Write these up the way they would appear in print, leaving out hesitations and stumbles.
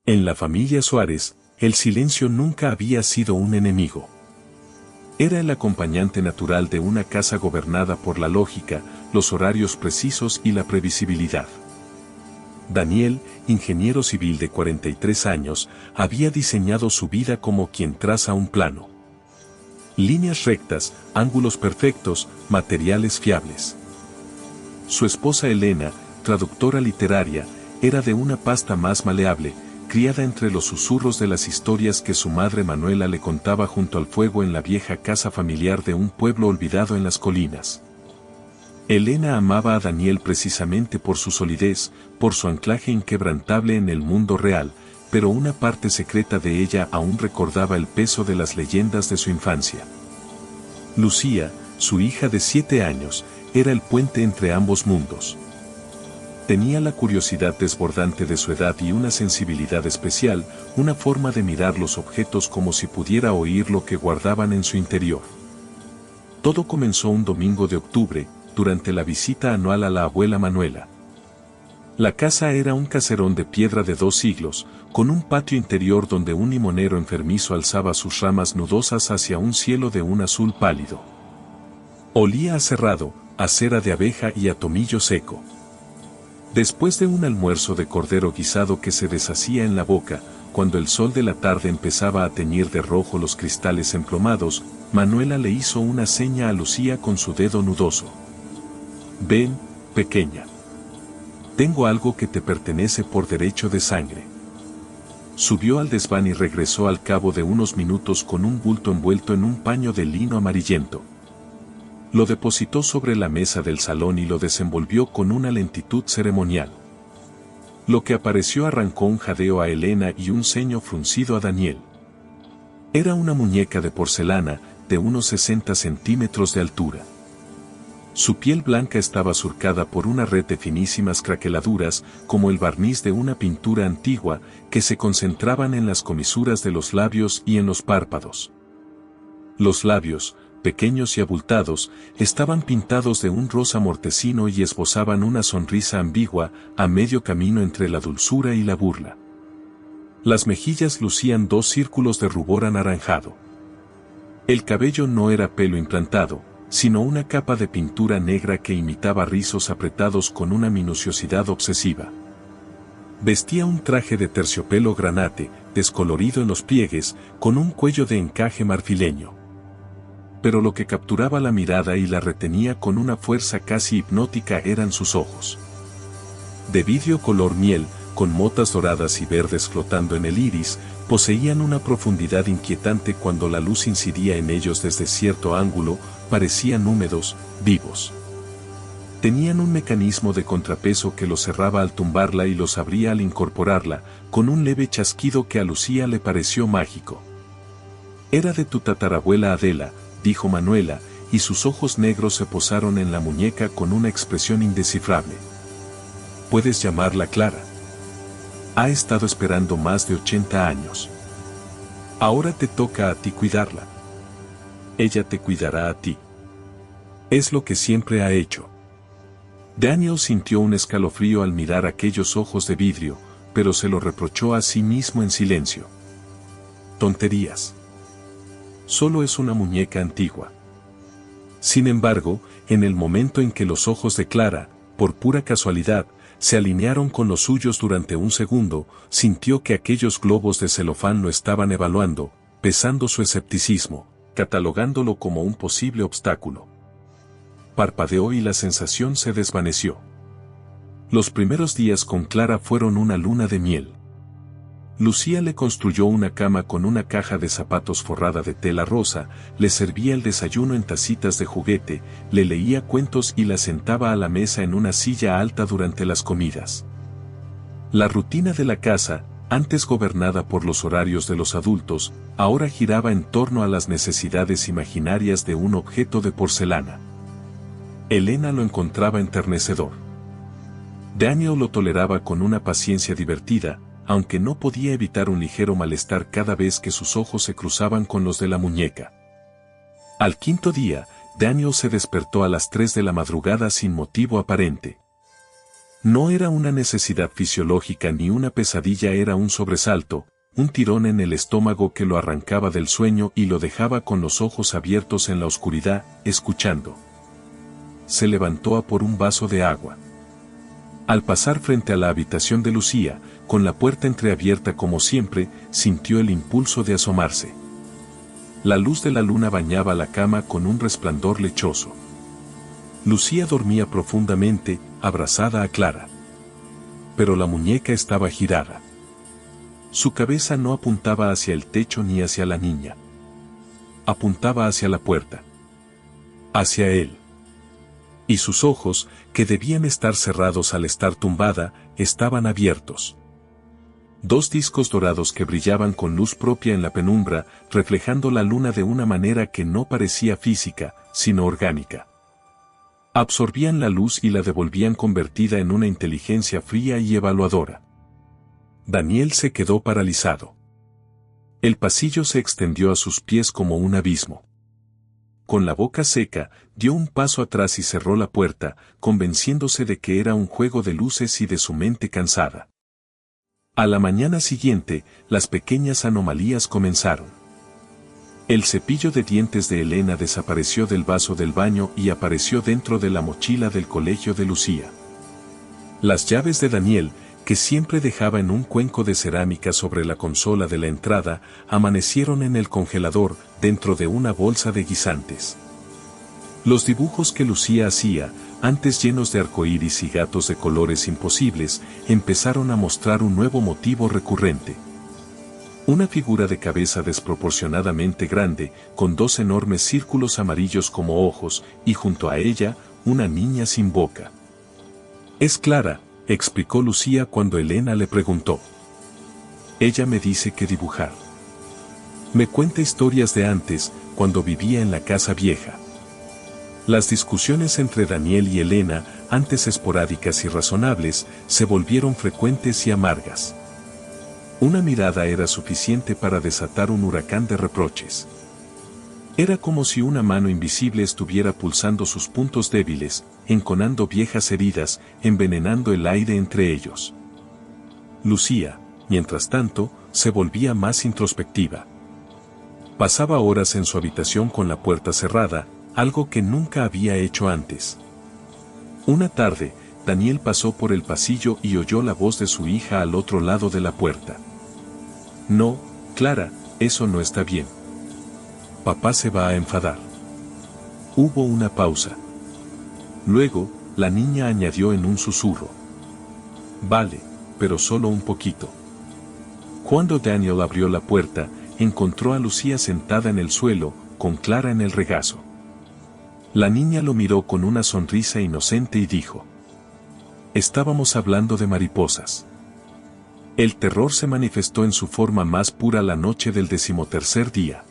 En la familia Suárez, el silencio nunca había sido un enemigo. Era el acompañante natural de una casa gobernada por la lógica, los horarios precisos y la previsibilidad. Daniel, ingeniero civil de 43 años, había diseñado su vida como quien traza un plano. Líneas rectas, ángulos perfectos, materiales fiables. Su esposa Elena, traductora literaria, era de una pasta más maleable, criada entre los susurros de las historias que su madre Manuela le contaba junto al fuego en la vieja casa familiar de un pueblo olvidado en las colinas. Elena amaba a Daniel precisamente por su solidez, por su anclaje inquebrantable en el mundo real, pero una parte secreta de ella aún recordaba el peso de las leyendas de su infancia. Lucía, su hija de 7 años, era el puente entre ambos mundos. Tenía la curiosidad desbordante de su edad y una sensibilidad especial, una forma de mirar los objetos como si pudiera oír lo que guardaban en su interior. Todo comenzó un domingo de octubre, durante la visita anual a la abuela Manuela. La casa era un caserón de piedra de 2 siglos, con un patio interior donde un limonero enfermizo alzaba sus ramas nudosas hacia un cielo de un azul pálido. Olía a cerrado, a cera de abeja y a tomillo seco. Después de un almuerzo de cordero guisado que se deshacía en la boca, cuando el sol de la tarde empezaba a teñir de rojo los cristales emplomados, Manuela le hizo una seña a Lucía con su dedo nudoso. «Ven, pequeña. Tengo algo que te pertenece por derecho de sangre». Subió al desván y regresó al cabo de unos minutos con un bulto envuelto en un paño de lino amarillento. Lo depositó sobre la mesa del salón y lo desenvolvió con una lentitud ceremonial. Lo que apareció arrancó un jadeo a Elena y un ceño fruncido a Daniel. Era una muñeca de porcelana, de unos 60 centímetros de altura. Su piel blanca estaba surcada por una red de finísimas craqueladuras, como el barniz de una pintura antigua, que se concentraban en las comisuras de los labios y en los párpados. Los labios, pequeños y abultados, estaban pintados de un rosa mortecino y esbozaban una sonrisa ambigua, a medio camino entre la dulzura y la burla. Las mejillas lucían 2 círculos de rubor anaranjado. El cabello no era pelo implantado, sino una capa de pintura negra que imitaba rizos apretados con una minuciosidad obsesiva. Vestía un traje de terciopelo granate, descolorido en los pliegues, con un cuello de encaje marfileño. Pero lo que capturaba la mirada y la retenía con una fuerza casi hipnótica eran sus ojos. De vidrio color miel, con motas doradas y verdes flotando en el iris, poseían una profundidad inquietante cuando la luz incidía en ellos desde cierto ángulo, parecían húmedos, vivos. Tenían un mecanismo de contrapeso que los cerraba al tumbarla y los abría al incorporarla, con un leve chasquido que a Lucía le pareció mágico. «Era de tu tatarabuela Adela», dijo Manuela, y sus ojos negros se posaron en la muñeca con una expresión indescifrable. «Puedes llamarla Clara. Ha estado esperando más de 80 años. Ahora te toca a ti cuidarla. Ella te cuidará a ti. Es lo que siempre ha hecho». Daniel sintió un escalofrío al mirar aquellos ojos de vidrio, pero se lo reprochó a sí mismo en silencio. «Tonterías. Solo es una muñeca antigua». Sin embargo, en el momento en que los ojos de Clara, por pura casualidad, se alinearon con los suyos durante un segundo, sintió que aquellos globos de celofán lo estaban evaluando, pesando su escepticismo, catalogándolo como un posible obstáculo. Parpadeó y la sensación se desvaneció. Los primeros días con Clara fueron una luna de miel. Lucía le construyó una cama con una caja de zapatos forrada de tela rosa, le servía el desayuno en tacitas de juguete, le leía cuentos y la sentaba a la mesa en una silla alta durante las comidas. La rutina de la casa, antes gobernada por los horarios de los adultos, ahora giraba en torno a las necesidades imaginarias de un objeto de porcelana. Elena lo encontraba enternecedor. Daniel lo toleraba con una paciencia divertida, aunque no podía evitar un ligero malestar cada vez que sus ojos se cruzaban con los de la muñeca. Al 5.º día, Daniel se despertó a las 3 de la madrugada sin motivo aparente. No era una necesidad fisiológica ni una pesadilla, era un sobresalto, un tirón en el estómago que lo arrancaba del sueño y lo dejaba con los ojos abiertos en la oscuridad, escuchando. Se levantó a por un vaso de agua. Al pasar frente a la habitación de Lucía, con la puerta entreabierta como siempre, sintió el impulso de asomarse. La luz de la luna bañaba la cama con un resplandor lechoso. Lucía dormía profundamente, abrazada a Clara. Pero la muñeca estaba girada. Su cabeza no apuntaba hacia el techo ni hacia la niña. Apuntaba hacia la puerta. Hacia él. Y sus ojos, que debían estar cerrados al estar tumbada, estaban abiertos. Dos discos dorados que brillaban con luz propia en la penumbra, reflejando la luna de una manera que no parecía física, sino orgánica. Absorbían la luz y la devolvían convertida en una inteligencia fría y evaluadora. Daniel se quedó paralizado. El pasillo se extendió a sus pies como un abismo. Con la boca seca, dio un paso atrás y cerró la puerta, convenciéndose de que era un juego de luces y de su mente cansada. A la mañana siguiente, las pequeñas anomalías comenzaron. El cepillo de dientes de Elena desapareció del vaso del baño y apareció dentro de la mochila del colegio de Lucía. Las llaves de Daniel, que siempre dejaba en un cuenco de cerámica sobre la consola de la entrada, amanecieron en el congelador, dentro de una bolsa de guisantes. Los dibujos que Lucía hacía, antes llenos de arcoíris y gatos de colores imposibles, empezaron a mostrar un nuevo motivo recurrente. Una figura de cabeza desproporcionadamente grande, con dos enormes círculos amarillos como ojos, y junto a ella, una niña sin boca. «Es Clara», explicó Lucía cuando Elena le preguntó. «Ella me dice qué dibujar. Me cuenta historias de antes, cuando vivía en la casa vieja». Las discusiones entre Daniel y Elena, antes esporádicas y razonables, se volvieron frecuentes y amargas. Una mirada era suficiente para desatar un huracán de reproches. Era como si una mano invisible estuviera pulsando sus puntos débiles, enconando viejas heridas, envenenando el aire entre ellos. Lucía, mientras tanto, se volvía más introspectiva. Pasaba horas en su habitación con la puerta cerrada, algo que nunca había hecho antes. Una tarde, Daniel pasó por el pasillo y oyó la voz de su hija al otro lado de la puerta. «No, Clara, eso no está bien. Papá se va a enfadar». Hubo una pausa. Luego, la niña añadió en un susurro. «Vale, pero solo un poquito». Cuando Daniel abrió la puerta, encontró a Lucía sentada en el suelo, con Clara en el regazo. La niña lo miró con una sonrisa inocente y dijo: «Estábamos hablando de mariposas». El terror se manifestó en su forma más pura la noche del 13º día.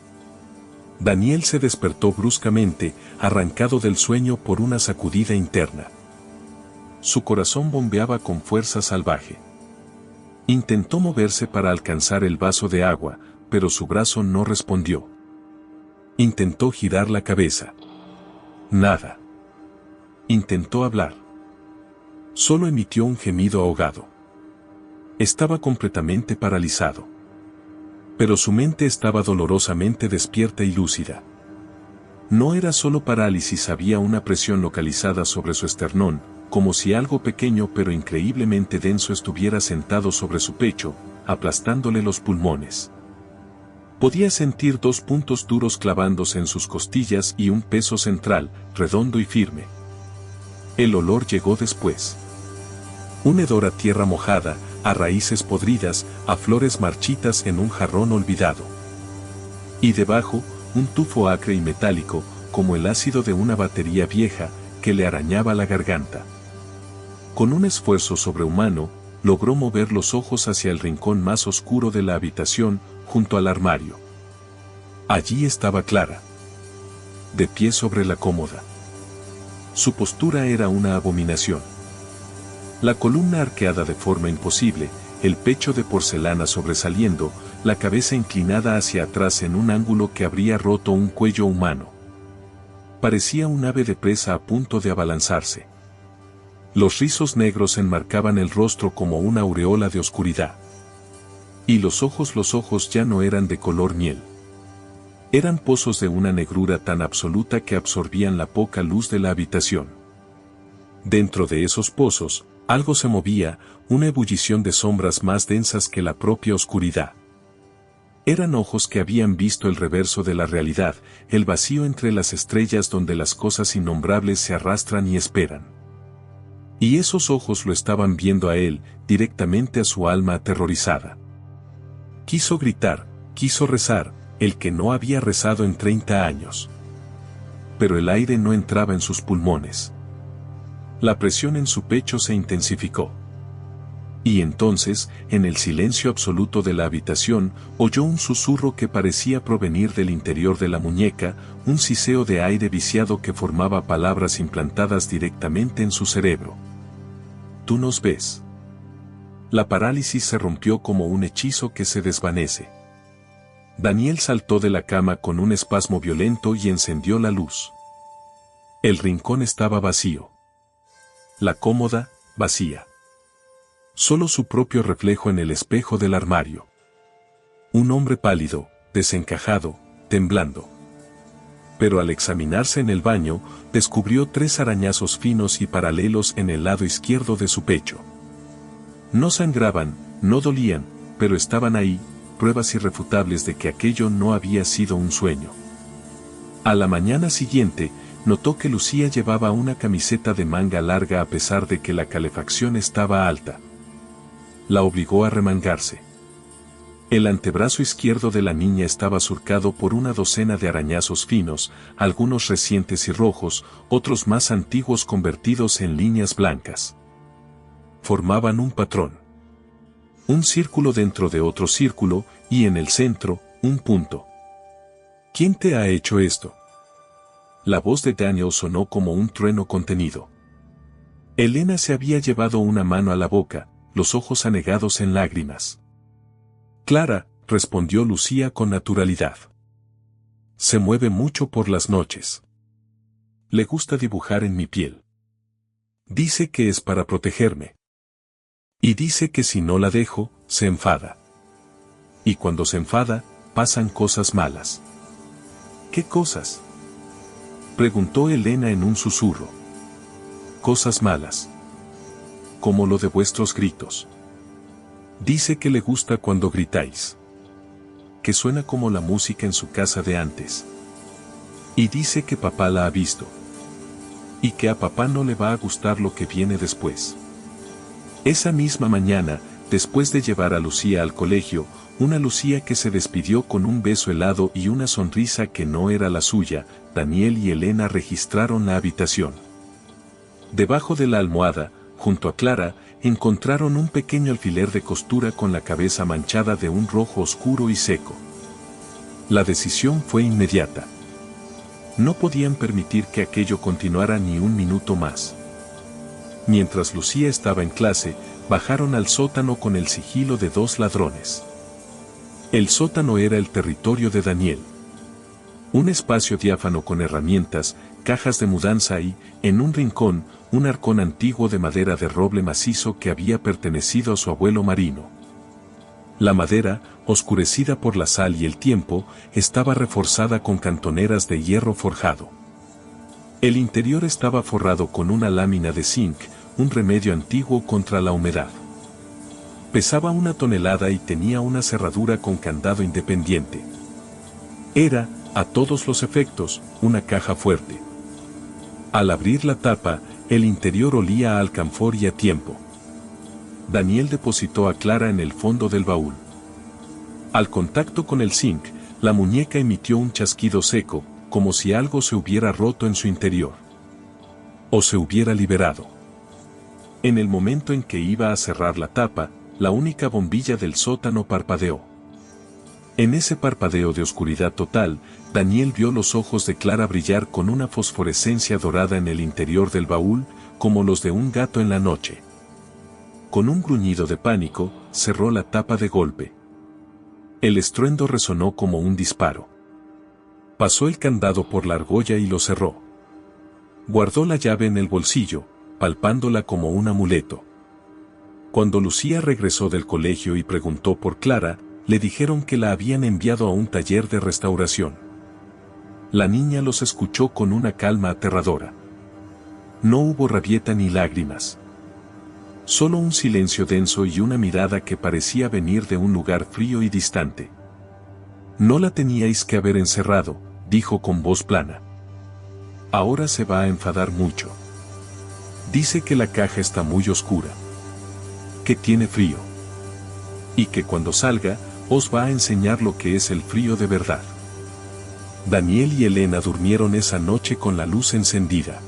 Daniel se despertó bruscamente, arrancado del sueño por una sacudida interna. Su corazón bombeaba con fuerza salvaje. Intentó moverse para alcanzar el vaso de agua, pero su brazo no respondió. Intentó girar la cabeza. Nada. Intentó hablar. Solo emitió un gemido ahogado. Estaba completamente paralizado. Pero su mente estaba dolorosamente despierta y lúcida. No era solo parálisis, había una presión localizada sobre su esternón, como si algo pequeño pero increíblemente denso estuviera sentado sobre su pecho, aplastándole los pulmones. Podía sentir dos puntos duros clavándose en sus costillas y un peso central, redondo y firme. El olor llegó después. Un hedor a tierra mojada, a raíces podridas, a flores marchitas en un jarrón olvidado. Y debajo, un tufo acre y metálico, como el ácido de una batería vieja, que le arañaba la garganta. Con un esfuerzo sobrehumano, logró mover los ojos hacia el rincón más oscuro de la habitación, junto al armario. Allí estaba Clara. De pie sobre la cómoda. Su postura era una abominación. La columna arqueada de forma imposible, el pecho de porcelana sobresaliendo, la cabeza inclinada hacia atrás en un ángulo que habría roto un cuello humano. Parecía un ave de presa a punto de abalanzarse. Los rizos negros enmarcaban el rostro como una aureola de oscuridad. Y los ojos ya no eran de color miel. Eran pozos de una negrura tan absoluta que absorbían la poca luz de la habitación. Dentro de esos pozos, algo se movía, una ebullición de sombras más densas que la propia oscuridad. Eran ojos que habían visto el reverso de la realidad, el vacío entre las estrellas donde las cosas innombrables se arrastran y esperan. Y esos ojos lo estaban viendo a él, directamente a su alma aterrorizada. Quiso gritar, quiso rezar, el que no había rezado en 30 años. Pero el aire no entraba en sus pulmones. La presión en su pecho se intensificó. Y entonces, en el silencio absoluto de la habitación, oyó un susurro que parecía provenir del interior de la muñeca, un siseo de aire viciado que formaba palabras implantadas directamente en su cerebro. Tú nos ves. La parálisis se rompió como un hechizo que se desvanece. Daniel saltó de la cama con un espasmo violento y encendió la luz. El rincón estaba vacío. La cómoda, vacía. Solo su propio reflejo en el espejo del armario. Un hombre pálido, desencajado, temblando. Pero al examinarse en el baño, descubrió 3 arañazos finos y paralelos en el lado izquierdo de su pecho. No sangraban, no dolían, pero estaban ahí, pruebas irrefutables de que aquello no había sido un sueño. A la mañana siguiente, notó que Lucía llevaba una camiseta de manga larga a pesar de que la calefacción estaba alta. La obligó a remangarse. El antebrazo izquierdo de la niña estaba surcado por una docena de arañazos finos, algunos recientes y rojos, otros más antiguos convertidos en líneas blancas. Formaban un patrón. Un círculo dentro de otro círculo, y en el centro, un punto. ¿Quién te ha hecho esto? La voz de Daniel sonó como un trueno contenido. Elena se había llevado una mano a la boca, los ojos anegados en lágrimas. Clara, respondió Lucía con naturalidad. Se mueve mucho por las noches. Le gusta dibujar en mi piel. Dice que es para protegerme. Y dice que si no la dejo, se enfada. Y cuando se enfada, pasan cosas malas. ¿Qué cosas? Preguntó Elena en un susurro. Cosas malas. Como lo de vuestros gritos. Dice que le gusta cuando gritáis. Que suena como la música en su casa de antes. Y dice que papá la ha visto. Y que a papá no le va a gustar lo que viene después. Esa misma mañana, después de llevar a Lucía al colegio, una Lucía que se despidió con un beso helado y una sonrisa que no era la suya, Daniel y Elena registraron la habitación. Debajo de la almohada, junto a Clara, encontraron un pequeño alfiler de costura con la cabeza manchada de un rojo oscuro y seco. La decisión fue inmediata. No podían permitir que aquello continuara ni un minuto más. Mientras Lucía estaba en clase, bajaron al sótano con el sigilo de 2 ladrones. El sótano era el territorio de Daniel. Un espacio diáfano con herramientas, cajas de mudanza y, en un rincón, un arcón antiguo de madera de roble macizo que había pertenecido a su abuelo marino. La madera, oscurecida por la sal y el tiempo, estaba reforzada con cantoneras de hierro forjado. El interior estaba forrado con una lámina de zinc, un remedio antiguo contra la humedad. Pesaba 1 tonelada y tenía una cerradura con candado independiente. Era, a todos los efectos, una caja fuerte. Al abrir la tapa, el interior olía a alcanfor y a tiempo. Daniel depositó a Clara en el fondo del baúl. Al contacto con el zinc, la muñeca emitió un chasquido seco, como si algo se hubiera roto en su interior. O se hubiera liberado. En el momento en que iba a cerrar la tapa, la única bombilla del sótano parpadeó. En ese parpadeo de oscuridad total, Daniel vio los ojos de Clara brillar con una fosforescencia dorada en el interior del baúl, como los de un gato en la noche. Con un gruñido de pánico, cerró la tapa de golpe. El estruendo resonó como un disparo. Pasó el candado por la argolla y lo cerró. Guardó la llave en el bolsillo, palpándola como un amuleto. Cuando Lucía regresó del colegio y preguntó por Clara, le dijeron que la habían enviado a un taller de restauración. La niña los escuchó con una calma aterradora. No hubo rabieta ni lágrimas. Solo un silencio denso y una mirada que parecía venir de un lugar frío y distante. No la teníais que haber encerrado, dijo con voz plana. Ahora se va a enfadar mucho. Dice que la caja está muy oscura. Que tiene frío. Y que cuando salga, os va a enseñar lo que es el frío de verdad. Daniel y Elena durmieron esa noche con la luz encendida.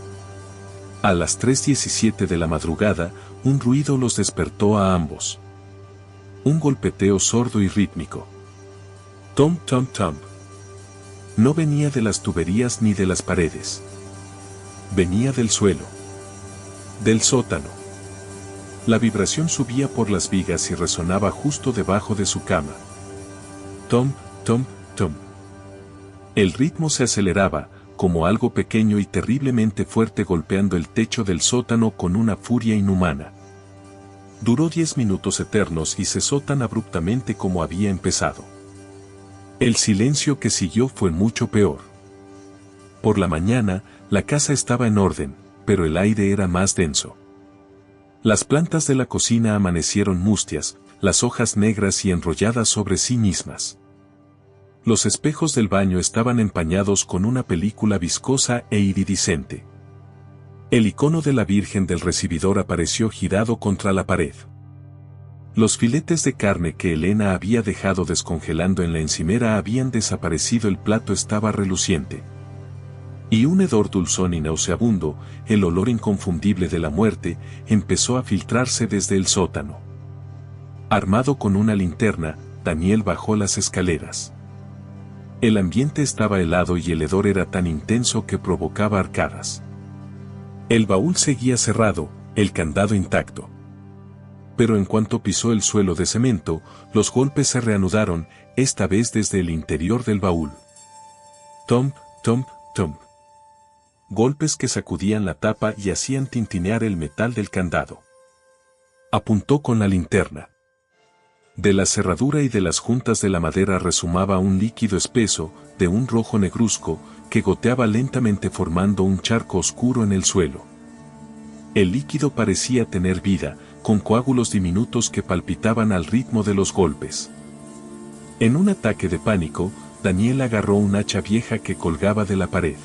A las 3:17 de la madrugada, un ruido los despertó a ambos. Un golpeteo sordo y rítmico. Tom, tom, tom. No venía de las tuberías ni de las paredes. Venía del suelo. Del sótano. La vibración subía por las vigas y resonaba justo debajo de su cama. Tom, tom, tom. El ritmo se aceleraba, como algo pequeño y terriblemente fuerte golpeando el techo del sótano con una furia inhumana. Duró 10 minutos eternos y cesó tan abruptamente como había empezado. El silencio que siguió fue mucho peor. Por la mañana, la casa estaba en orden, pero el aire era más denso. Las plantas de la cocina amanecieron mustias, las hojas negras y enrolladas sobre sí mismas. Los espejos del baño estaban empañados con una película viscosa e iridiscente. El icono de la Virgen del recibidor apareció girado contra la pared. Los filetes de carne que Elena había dejado descongelando en la encimera habían desaparecido, el plato estaba reluciente. Y un hedor dulzón y nauseabundo, el olor inconfundible de la muerte, empezó a filtrarse desde el sótano. Armado con una linterna, Daniel bajó las escaleras. El ambiente estaba helado y el hedor era tan intenso que provocaba arcadas. El baúl seguía cerrado, el candado intacto. Pero en cuanto pisó el suelo de cemento, los golpes se reanudaron, esta vez desde el interior del baúl. Tomp, tomp, tomp. Golpes que sacudían la tapa y hacían tintinear el metal del candado. Apuntó con la linterna. De la cerradura y de las juntas de la madera resumaba un líquido espeso, de un rojo negruzco, que goteaba lentamente formando un charco oscuro en el suelo. El líquido parecía tener vida, con coágulos diminutos que palpitaban al ritmo de los golpes. En un ataque de pánico, Daniel agarró un hacha vieja que colgaba de la pared.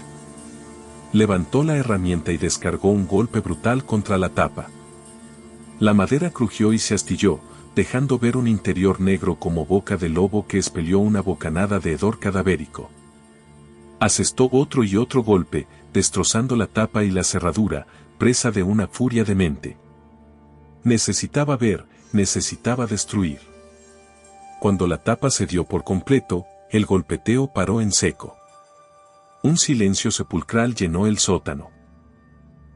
Levantó la herramienta y descargó un golpe brutal contra la tapa. La madera crujió y se astilló, dejando ver un interior negro como boca de lobo que expelió una bocanada de hedor cadavérico. Asestó otro y otro golpe, destrozando la tapa y la cerradura, presa de una furia demente. Necesitaba ver, necesitaba destruir. Cuando la tapa cedió por completo, el golpeteo paró en seco. Un silencio sepulcral llenó el sótano.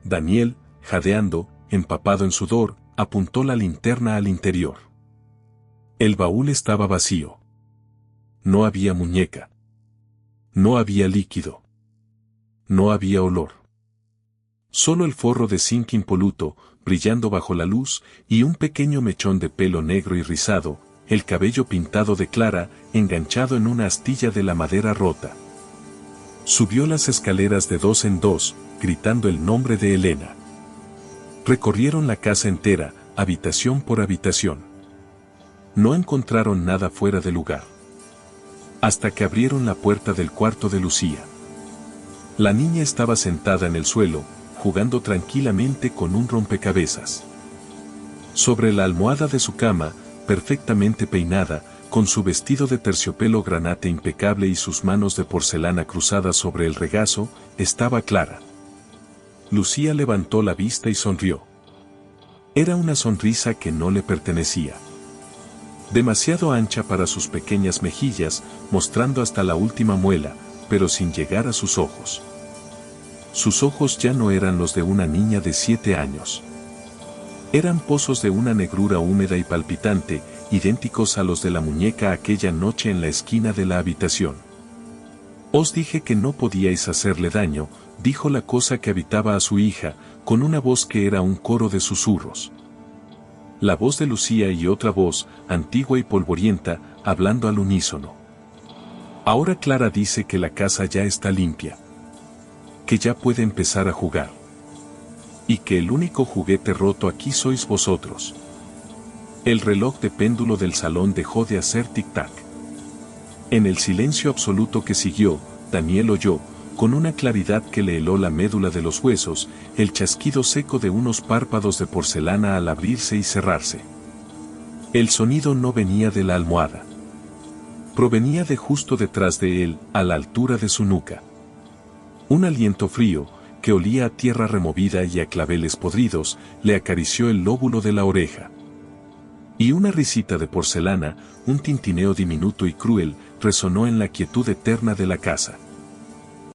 Daniel, jadeando, empapado en sudor, apuntó la linterna al interior. El baúl estaba vacío. No había muñeca. No había líquido. No había olor. Solo el forro de zinc impoluto, brillando bajo la luz, y un pequeño mechón de pelo negro y rizado, el cabello pintado de Clara, enganchado en una astilla de la madera rota. Subió las escaleras de 2 en 2, gritando el nombre de Elena. Recorrieron la casa entera, habitación por habitación. No encontraron nada fuera de lugar. Hasta que abrieron la puerta del cuarto de Lucía. La niña estaba sentada en el suelo, jugando tranquilamente con un rompecabezas. Sobre la almohada de su cama, perfectamente peinada, con su vestido de terciopelo granate impecable y sus manos de porcelana cruzadas sobre el regazo, estaba Clara. Lucía levantó la vista y sonrió. Era una sonrisa que no le pertenecía. Demasiado ancha para sus pequeñas mejillas, mostrando hasta la última muela, pero sin llegar a sus ojos. Sus ojos ya no eran los de una niña de 7 años. Eran pozos de una negrura húmeda y palpitante, idénticos a los de la muñeca aquella noche en la esquina de la habitación. Os dije que no podíais hacerle daño, dijo la cosa que habitaba a su hija, con una voz que era un coro de susurros. La voz de Lucía y otra voz, antigua y polvorienta, hablando al unísono. Ahora Clara dice que la casa ya está limpia. Que ya puede empezar a jugar. Y que el único juguete roto aquí sois vosotros. El reloj de péndulo del salón dejó de hacer tic-tac. En el silencio absoluto que siguió, Daniel oyó, con una claridad que le heló la médula de los huesos, el chasquido seco de unos párpados de porcelana al abrirse y cerrarse. El sonido no venía de la almohada. Provenía de justo detrás de él, a la altura de su nuca. Un aliento frío, que olía a tierra removida y a claveles podridos, le acarició el lóbulo de la oreja. Y una risita de porcelana, un tintineo diminuto y cruel, resonó en la quietud eterna de la casa.